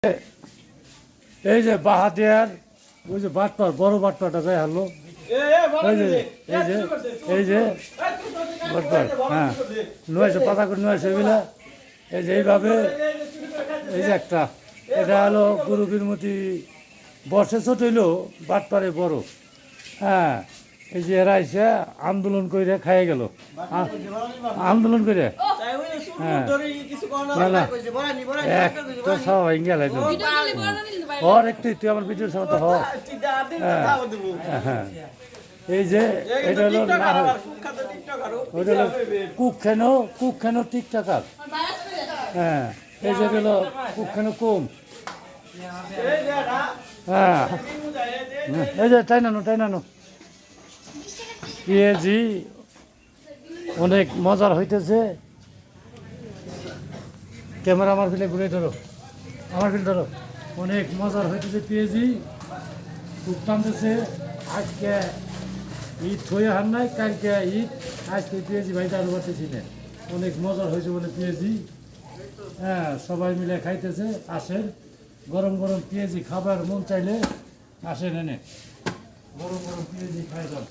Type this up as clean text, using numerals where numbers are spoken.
এই যে বাহাদিয়ার ওই যে বাটপার বড় বাটপাটা যায় হলো এই যে এই যে এই যে বাটপার হ্যাঁ নয়েছে পাতা করে নয়েছে এগুলা এই যে এইভাবে এই যে একটা এটা হলো গুরু বীরমতি বর্ষে ছোট হইলো বাটপারে বড় হ্যাঁ এই যে এরা এসে আন্দোলন করে খাইয়ে গেল আন্দোলন করে হ্যাঁ না না একটা সবাই গেল হর একটু তুই আমার ভিডিওর সাথে হ হ্যাঁ এই যে এটা হলো না ওইটা হলো কুক খেন টিকটাকার হ্যাঁ এই যে হলো কুক খেন কম হ্যাঁ এই যে টাই নানো পেঁয়াজি অনেক মজার হইতেছে ক্যামেরা আমার ফিলে ঘুরে ধরো আমার ফিল ধরো অনেক মজার হইতেছে পেঁয়াজি খুব টানতেছে আজকে ঈদ হয়ে হার নাই কালকে ঈদ আজকে পেঁয়াজি ভাই আরো পারতেছি না অনেক মজার হয়েছে বলে পেঁয়াজি হ্যাঁ সবাই মিলে খাইতেছে আসেন গরম গরম পেঁয়াজি খাবার মন চাইলে আসেন এনে গরম গরম পেঁয়াজি খাই যান